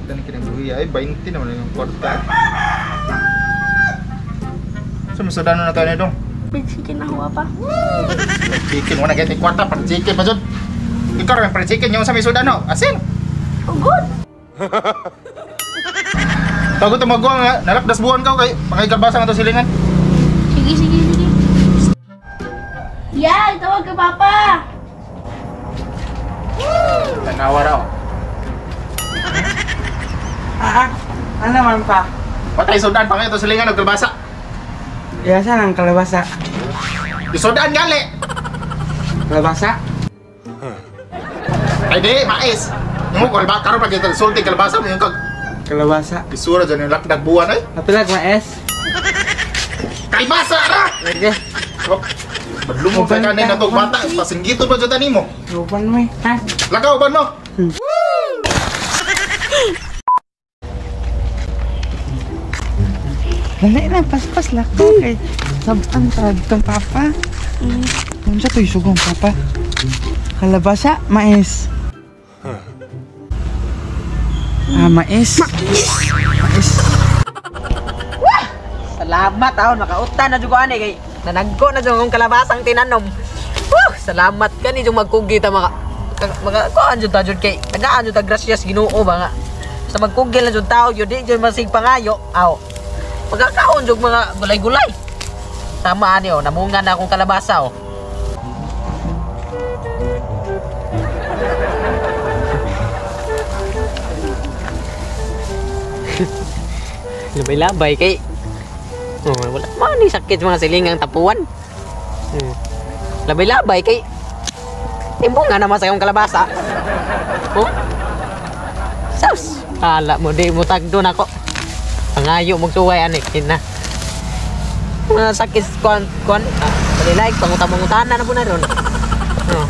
Tani kinabuhi ay 20 naman yung kwarta. So masudano na tayo nito. Big chicken na huwa pa. Chicken mo na ganti kwarta para chicken pa jud. Ikaw rin para chicken yung sa may sudano. Asin. Oh good. Tago to magwa nga nalakdas buwan ka kay pangay kalbasa nga to silingan. Sige. Yan, tawag ka papa. Tanawa raw. Ano naman pa? Patay sudan pangay to silingan og kalbasa. Biasa ng kalabasa. Sudan gali. Kalabasa? Ay di mais. Mo kalbasa karon pa kita sulti kalbasa mo yung kag Kalabasa. isura dyan yung lakdag buwan ay. Napilag maes? Kalbasa ra. Lagi. Badlumog ka kanin na itong bata, pasinggito pa dyan mo. Lupan mo eh. Ha? Lakaw ba no? Dali na, paspas lako kay saban tag tong papa. Unsa to isugong papa? Kalabasa, mais. Mais. Mais. Salamat aw nakautan na jud ko ani kay nanagko na jud kong kalabasang tinanom. Salamat kani jud magkugita maka kuan jud ta jud kay nagaan jud ta gracias Ginoo ba nga. Sa magkugil na jud tao jud di jud masig pangayo. Aw. Pagkakaon jud mga gulay-gulay. Tama ani namunga na akong kalabasa oh. Labay-labay kay wala man ni sakit mga silingang tapuan. Labay-labay kay timbo nga naman sa yung kalabasa. Oh. Sus, kala mo di mo tagdo nako. Pangayo mo suway ani na. Mga sakit kon like pangutang-utana na po na ron. Oh.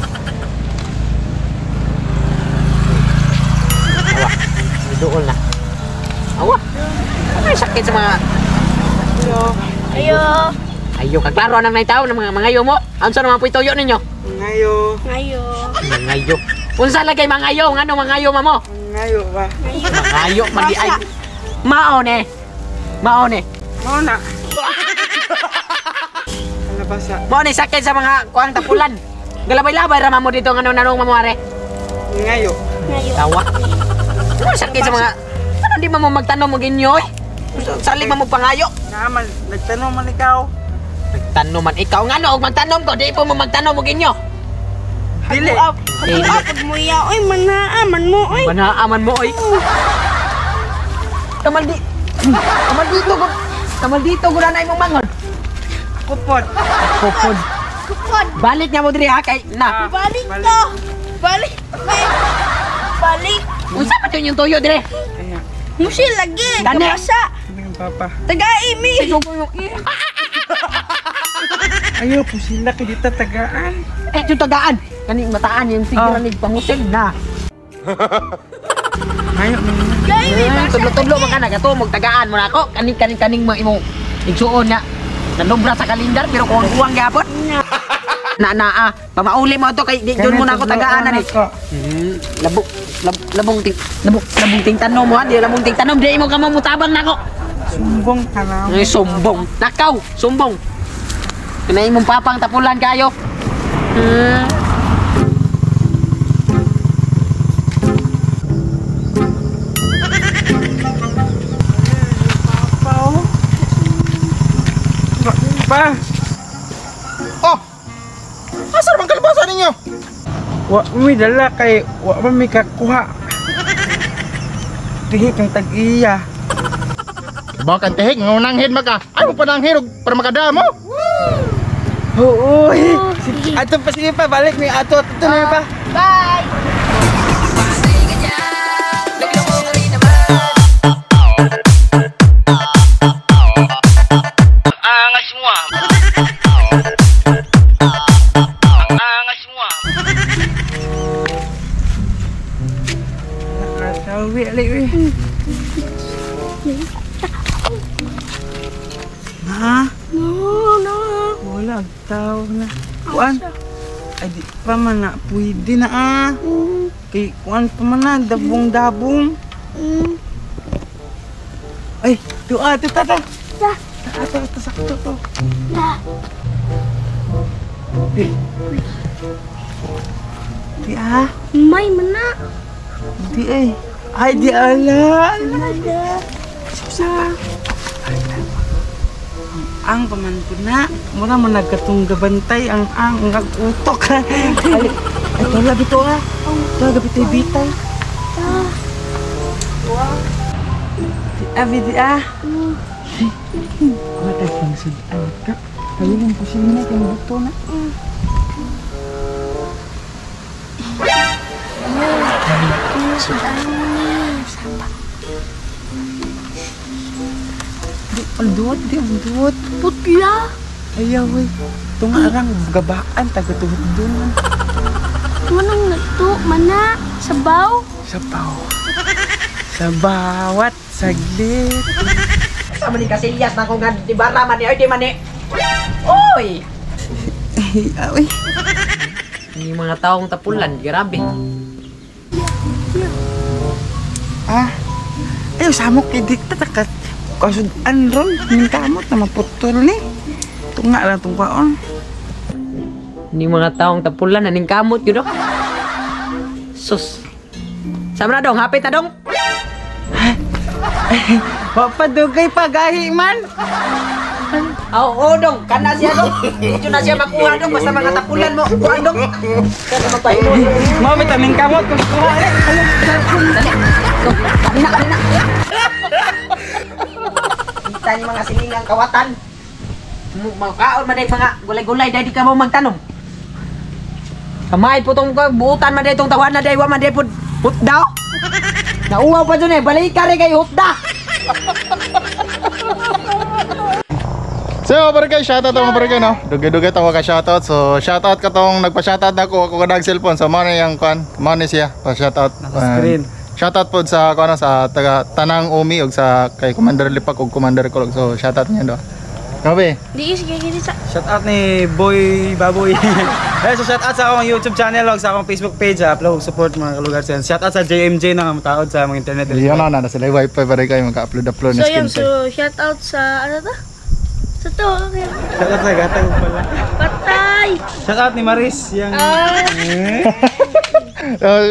Awa, iduol na. Awa. Ay sakit sa mga Ayo kaklaro nang naitaw ng mga mangayo mo. Unsa naman po ituyo ninyo? Ngayo. Mangayo. Unsa lagay mangayo? Ngano mangayo mamo? Ngayo ba? Mangayo man di ay. Maone. Mau na. Kalabasa. Maone sakit sa mga kuang tapulan. Galabay-labay ra mo dito ngano nanong mamuare. Ngayo. Tawa. Ano sakit sa mga ano di mo magtanong mo ginyo eh? Sali mo pangayo. Naman, nagtanong man ikaw. Nagtanong man ikaw ngano og magtanong ko di po mo magtanong mo ginyo. Dili. Apod mo ya, oy manaaman mo oy. Manaaman mo oy. Tamal dito gud na imong mangon. Kupot. Kupod. Balik nga mo diri ha kay na. Balik ka. Balik. Unsa pa yung tuyo dire? Ayan. Musil lagi. Dani. Kabasa. Ang papa. Tagai mi. Ayaw po sila kay dito tagaan. Yung tagaan. Kaning mataan yung siguro ni pangusil na. Ayaw naman. Gai mi. Tudlo-tudlo man ka na gato magtagaan mo na ako. Kaning mo imong igsuon na nanubra sa kalendar pero kung uwang gapon. Pamauli mo to kay di jud mo na ako tagaan ni. Labong ting tanom mo ha, di labong ting tanom di mo ka mamutabang nako. Sumbong ka na. Ay sumbong. Nakaw, sumbong. Kanay mong papang tapulan kayo. Pa. Oh! Asar bang kalbasa ninyo? Wa mi dala kay wa man mi kakuha. Tihi kang tag-iya. Bakan tehig ngunanghid maka. Ay mo pananghid para makadamo. Oo. Ato pa sige pa balik mi ato na pa. Bye. Nakatawi alik we. Ha? No. Wala tao na. Kuan? Ay di pa man na pwede na ah. Kay kuan pa man na dabong-dabong. Ay, tuwa, tata. Da. Ito, sakto to. Da. Di ah. May mana. Di eh. Ay, di ala. Ada. Susah. Ang pamanto na. Mura man nagkatong gabantay ang utok. Ay, ito labi to ah. Ito labi to bitay. Di abi di ah. Matay pang sudan ka. Kali yung pusing na kung buto na. Aldut, di aldut. Putla. Ayaw eh. Tungarang gabaan, taga-tuhod doon. Manang nagto, mana. Sabaw. Sabaw. Sa bawat saglit. Sama ni Casillas na kung nga di bara man ni ay di man ni. Oy! Ay, Yung mga taong tapulan, grabe. ah. Ayaw, samok kay dikta. Kasudan ron. Yung kamot na maputol ni. Tunga lang itong kaon. Yung mga taong tapulan, naning kamot yun o. Sus. Sama na dong, hapit na dong. Papadugay pagahi man. Oo dong, kana siya dong. Medyo na siya makuha dong, basta mga tapulan mo. Kuha dong. Kana magpahinom. Mami, taming kamot. Kung kuha eh. Dali. Kanina. Kita ni mga silingang kawatan. Makaon man mga gulay-gulay, dahil di ka mo magtanom. Kamay po tong buutan man dahil itong tawan na dahil wa man dahil hutda. Nauwaw pa dun eh, balik ka rin kay hutda. So mga barangay, shoutout mga barangay no. Dugay-dugay tawa ka shoutout. So shoutout ka tong nagpa-shoutout na ako kadag cellphone. So mo na yang kwan, mo ni siya pa-shoutout. Naka-screen. Shoutout po sa kuno sa taga Tanang Umi ug sa kay Commander Lipak ug Commander Kulog. So shoutout niya do. Grabe. Di sige gini sa. Shout out ni Boy Baboy. Eh, so shout out sa akong YouTube channel ug sa akong Facebook page. Upload support mga kalugar sa. Shout out sa JMJ na mataod sa mga internet. Yan na sila wifi pa rin kayo magka-upload So na yan, skin. so shout out sa ano to? Sa to. Shout out sa gatang pala. Patay. Shout out ni Maris yang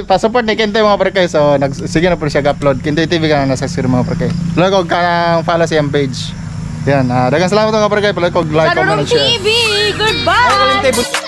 Pa-support ni Kente mga barangay. So sige na po siya ga-upload. Kente TV ka na subscribe mga barangay. Lagog ka nang follow sa iyang page. Yan, daghang salamat mga barangay. Palagog like, comment, and share. TV. Goodbye.